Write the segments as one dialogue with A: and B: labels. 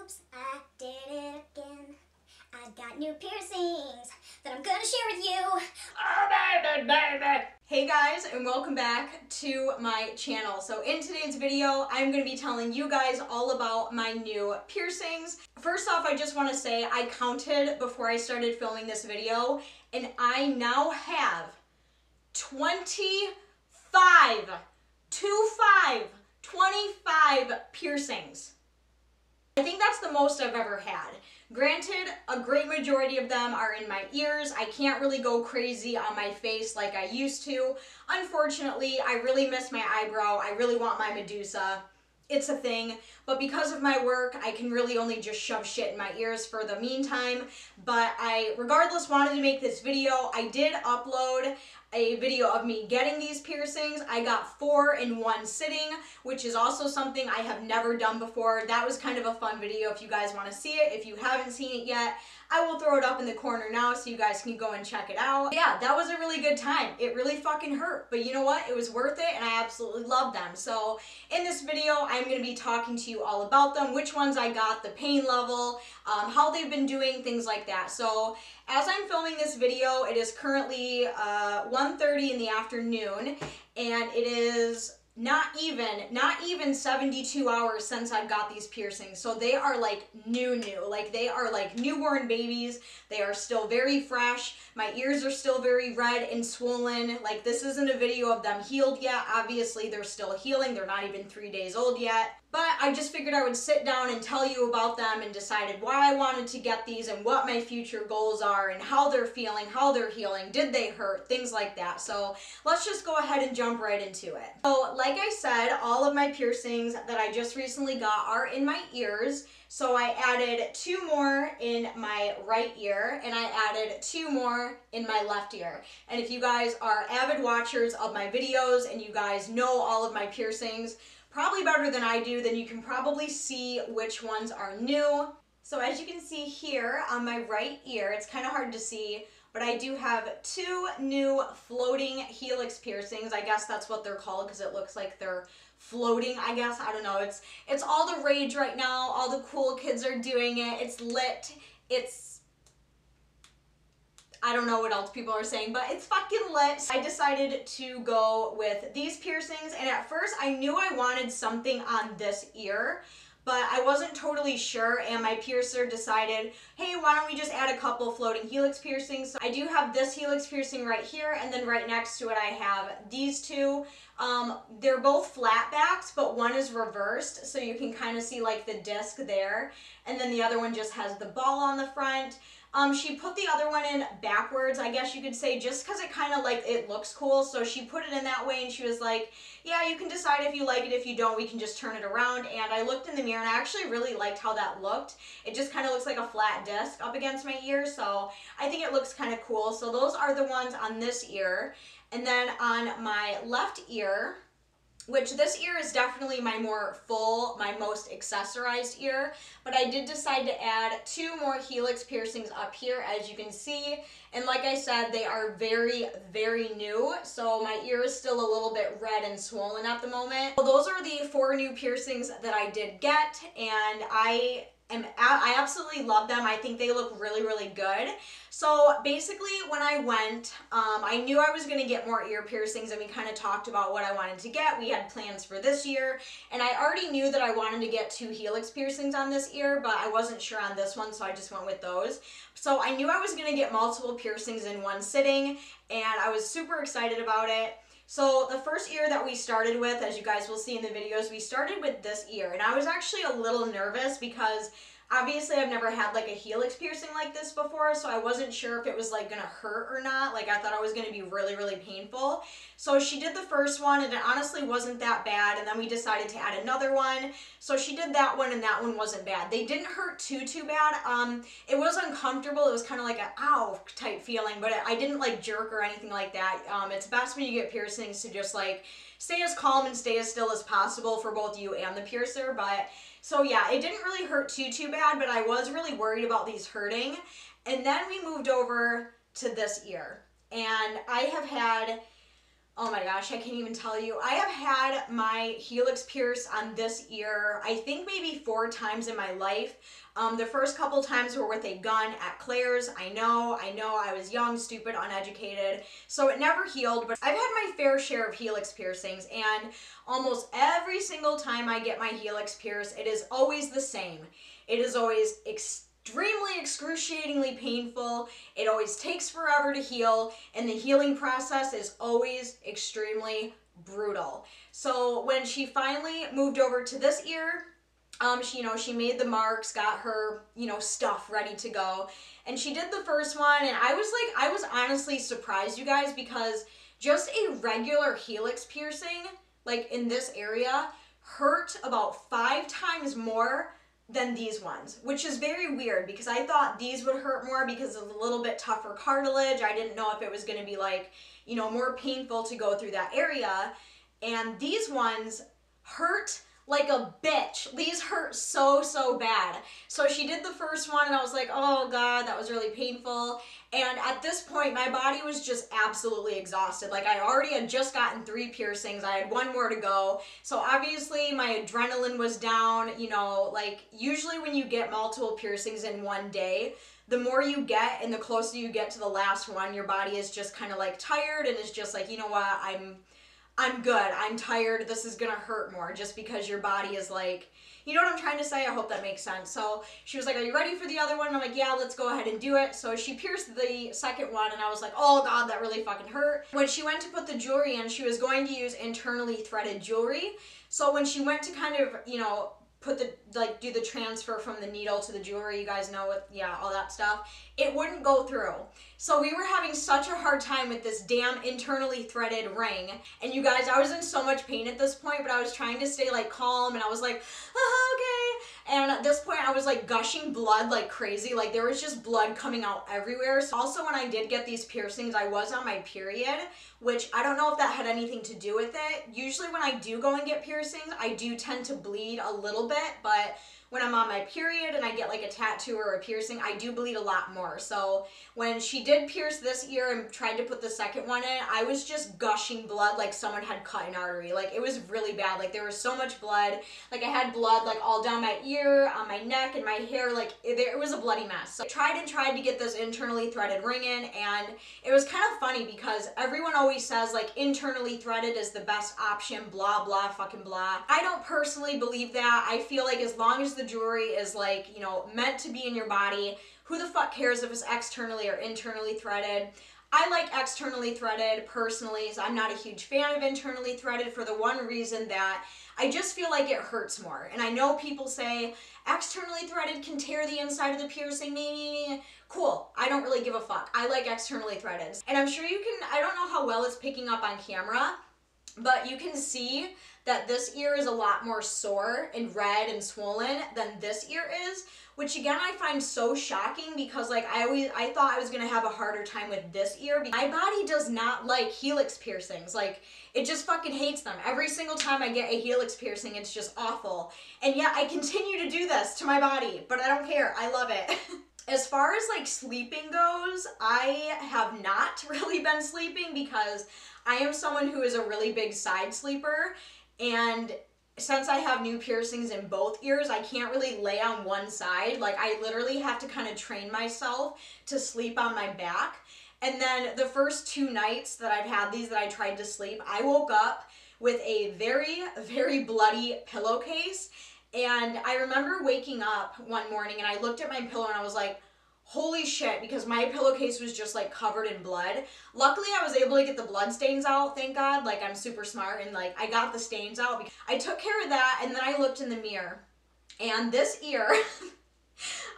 A: Oops, I did it again. I got new piercings that I'm gonna share with you. Oh, baby.
B: Hey guys, and welcome back to my channel. So in today's video, I'm going to be telling you guys all about my new piercings. First off, I just want to say I counted before I started filming this video, and I now have 25 piercings. I think that's the most I've ever had. Granted, a great majority of them are in my ears. I can't really go crazy on my face like I used to. Unfortunately, I really miss my eyebrow. I really want my Medusa. It's a thing, but because of my work, I can really only just shove shit in my ears for the meantime. But I, regardless, wanted to make this video. I did upload a video of me getting these piercings. I got 4 in one sitting, which is also something I have never done before. That was kind of a fun video if you guys want to see it. If you haven't seen it yet, I will throw it up in the corner now so you guys can go and check it out. Yeah, that was a really good time. It really fucking hurt, but you know what? It was worth it, and I absolutely love them. So in this video, I'm going to be talking to you all about them, which ones I got, the pain level, how they've been doing, things like that. So as I'm filming this video, it is currently 1:30 in the afternoon, and it is not even 72 hours since I've got these piercings. So they are like new. Like they are like newborn babies. They are still very fresh. My ears are still very red and swollen. Like this isn't a video of them healed yet. Obviously they're still healing. They're not even 3 days old yet. But I just figured I would sit down and tell you about them and decided why I wanted to get these and what my future goals are and how they're feeling, how they're healing, did they hurt, things like that. So let's just go ahead and jump right into it. So like I said, all of my piercings that I just recently got are in my ears. So I added 2 more in my right ear, and I added 2 more in my left ear. And if you guys are avid watchers of my videos and you guys know all of my piercings probably better than I do, then you can probably see which ones are new. So as you can see here on my right ear, it's kind of hard to see, but I do have 2 new floating helix piercings. I guess that's what they're called because it looks like they're floating, I guess. I don't know. It's all the rage right now. All the cool kids are doing it. It's lit. I don't know what else people are saying, but it's fucking lit. I decided to go with these piercings, and at first I knew I wanted something on this ear, but I wasn't totally sure, and my piercer decided, hey, why don't we just add a couple floating helix piercings. So I do have this helix piercing right here, and then right next to it I have these 2. They're both flat backs, but one is reversed, so you can kind of see like the disc there, and then the other one just has the ball on the front. She put the other one in backwards, I guess you could say, just because it kind of like, it looks cool. So she put it in that way, and she was like, yeah, you can decide if you like it. If you don't, we can just turn it around. And I looked in the mirror, and I actually really liked how that looked. It just kind of looks like a flat disc up against my ear, so I think it looks kind of cool. So those are the ones on this ear. And then on my left ear, which this ear is definitely my more full, my most accessorized ear, but I did decide to add 2 more helix piercings up here, as you can see, and like I said, they are very, very new, so my ear is still a little bit red and swollen at the moment. So those are the 4 new piercings that I did get, and I absolutely love them. I think they look really, really good. So basically when I went, I knew I was going to get more ear piercings, and we kind of talked about what I wanted to get. We had plans for this year, and I already knew that I wanted to get 2 helix piercings on this ear, but I wasn't sure on this one, so I just went with those. So I knew I was going to get multiple piercings in one sitting, and I was super excited about it. So the first ear that we started with, as you guys will see in the videos, we started with this ear, and I was actually a little nervous because obviously I've never had like a helix piercing like this before, so I wasn't sure if it was like gonna hurt or not. Like I thought it was gonna be really, really painful. So she did the first one, and it honestly wasn't that bad, and then we decided to add another one. So she did that one, and that one wasn't bad. They didn't hurt too bad. It was uncomfortable. It was kind of like an ow type feeling, but I didn't like jerk or anything like that. It's best when you get piercings to just like stay as calm and stay as still as possible for both you and the piercer. But so yeah, it didn't really hurt too bad, but I was really worried about these hurting. And then we moved over to this ear, and I have had Oh my gosh, I can't even tell you. I have had my helix pierced on this ear, I think maybe 4 times in my life. The first couple times were with a gun at Claire's. I know, I was young, stupid, uneducated, so it never healed, but I've had my fair share of helix piercings, and almost every single time I get my helix pierced, it is always the same. It is always extremely excruciatingly painful. It always takes forever to heal, and the healing process is always extremely brutal. So when she finally moved over to this ear, she made the marks, got her, stuff ready to go, and she did the first one, and I was honestly surprised, you guys, because just a regular helix piercing, like in this area, hurt about 5 times more than these ones, which is very weird because I thought these would hurt more because of a little bit tougher cartilage. I didn't know if it was going to be like, more painful to go through that area. And these ones hurt like a bitch. These hurt so bad. So she did the first one and I was like, oh God, that was really painful. And at this point, my body was just absolutely exhausted. Like I already had just gotten 3 piercings. I had 1 more to go. So obviously my adrenaline was down, like usually when you get multiple piercings in one day, the more you get and the closer you get to the last one, your body is just kind of like tired and is just like, you know what, I'm good, I'm tired, this is gonna hurt more, just because your body is like, you know what I'm trying to say? I hope that makes sense. So she was like, are you ready for the other one? And I'm like, yeah, let's go ahead and do it. So she pierced the second one and I was like, oh God, that really fucking hurt. When she went to put the jewelry in, she was going to use internally threaded jewelry. So when she went to kind of, do the transfer from the needle to the jewelry, you guys know what, yeah, all that stuff, it wouldn't go through. So we were having such a hard time with this damn internally threaded ring. And you guys, I was in so much pain at this point, but I was trying to stay like calm and I was like, okay. And at this point I was like gushing blood like crazy. Like there was just blood coming out everywhere. So also when I did get these piercings, I was on my period, which I don't know if that had anything to do with it. Usually when I do go and get piercings, I do tend to bleed a little bit, but when I'm on my period and I get like a tattoo or a piercing, I do bleed a lot more. So when she did pierce this ear and tried to put the second one in, I was just gushing blood like someone had cut an artery. Like it was really bad. Like there was so much blood. Like I had blood like all down my ear, on my neck, and my hair. Like it was a bloody mess. So I tried to get this internally threaded ring in, and it was kind of funny because everyone always says like internally threaded is the best option, blah, blah, fucking blah. I don't personally believe that. I feel like as long as the jewelry is like, meant to be in your body, who the fuck cares if it's externally or internally threaded? I like externally threaded personally, so I'm not a huge fan of internally threaded for the one reason that I just feel like it hurts more. And I know people say externally threaded can tear the inside of the piercing, maybe. Cool, I don't really give a fuck. I like externally threaded. And I'm sure you can, I don't know how well it's picking up on camera, but you can see that this ear is a lot more sore and red and swollen than this ear is, which again I find so shocking because like I thought I was gonna have a harder time with this ear. My body does not like helix piercings. Like it just fucking hates them. Every single time I get a helix piercing, it's just awful. And yet I continue to do this to my body, but I don't care. I love it. As far as like sleeping goes, I have not really been sleeping because I am someone who is a really big side sleeper, and since I have new piercings in both ears, I can't really lay on one side. Like I literally have to kind of train myself to sleep on my back. And then the first 2 nights that I've had these that I tried to sleep, I woke up with a very, very bloody pillowcase. And I remember waking up one morning and I looked at my pillow and I was like, holy shit, because my pillowcase was just like covered in blood. Luckily I was able to get the blood stains out, thank God. Like I'm super smart and like I got the stains out. I took care of that, and then I looked in the mirror and this ear,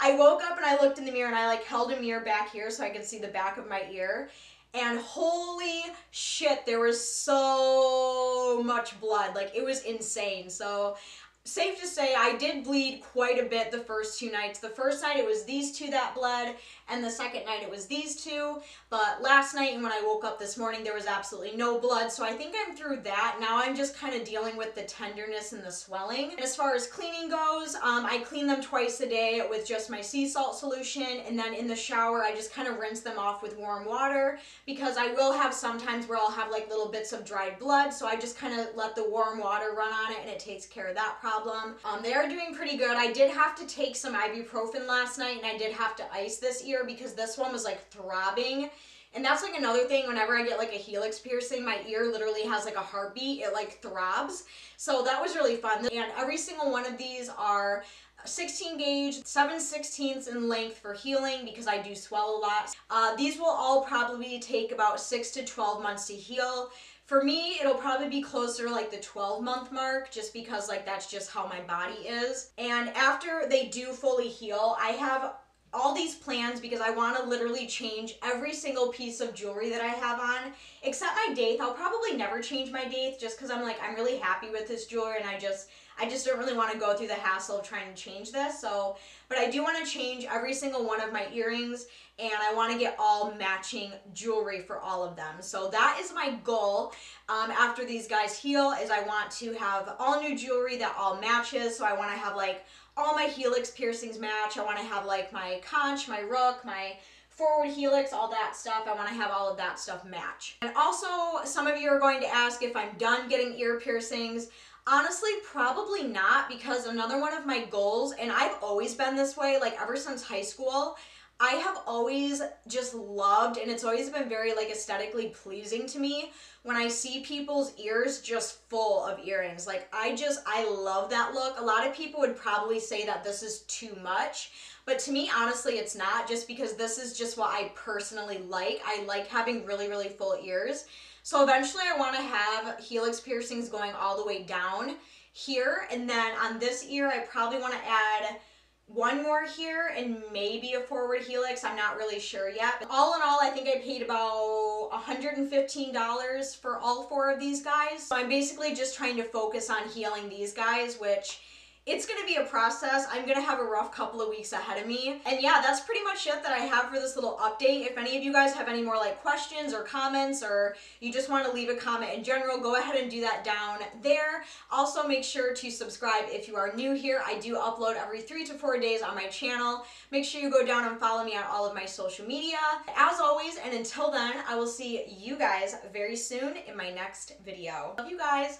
B: I woke up and I looked in the mirror and I like held a mirror back here so I could see the back of my ear. And holy shit, there was so much blood. Like it was insane. So safe to say I did bleed quite a bit the first 2 nights. The first night it was these two that bled, and the second night it was these two. But last night and when I woke up this morning, there was absolutely no blood. So I think I'm through that. Now I'm just kind of dealing with the tenderness and the swelling. And as far as cleaning goes, I clean them twice a day with just my sea salt solution. And then in the shower, I just kind of rinse them off with warm water, because I will have sometimes where I'll have like little bits of dried blood. So I just kind of let the warm water run on it, and it takes care of that problem. They are doing pretty good. I did have to take some ibuprofen last night, and I did have to ice this ear because this one was like throbbing. And that's like another thing, whenever I get like a helix piercing, my ear literally has like a heartbeat. It like throbs. So that was really fun. And every single one of these are 16 gauge, 7/16 in length for healing because I do swell a lot. These will all probably take about 6 to 12 months to heal. For me, it'll probably be closer to like the 12-month mark, just because like that's just how my body is. And after they do fully heal, I have all these plans because I want to literally change every single piece of jewelry that I have on, except my daith. I'll probably never change my daith just because I'm really happy with this jewelry, and I just don't really want to go through the hassle of trying to change this. So, but I do want to change every single one of my earrings, and I want to get all matching jewelry for all of them. So that is my goal after these guys heal, is I want to have all new jewelry that all matches. So I want to have like all my helix piercings match. I want to have like my conch, my rook, my forward helix, all that stuff. I want to have all of that stuff match. And also, some of you are going to ask if I'm done getting ear piercings. Honestly, probably not, because another one of my goals, and I've always been this way, like ever since high school, I have always just loved, and it's always been very like aesthetically pleasing to me when I see people's ears just full of earrings. Like I love that look. A lot of people would probably say that this is too much, but to me, honestly, it's not, just because this is just what I personally like. I like having really, really full ears. So eventually I want to have helix piercings going all the way down here, and then on this ear I probably want to add one more here and maybe a forward helix. I'm not really sure yet. But all in all, I think I paid about $115 for all 4 of these guys. So I'm basically just trying to focus on healing these guys, which it's going to be a process. I'm going to have a rough couple of weeks ahead of me. And yeah, that's pretty much it that I have for this little update. If any of you guys have any more like questions or comments, or you just want to leave a comment in general, go ahead and do that down there. Also, make sure to subscribe if you are new here. I do upload every 3 to 4 days on my channel. Make sure you go down and follow me on all of my social media. As always, and until then, I will see you guys very soon in my next video. Love you guys.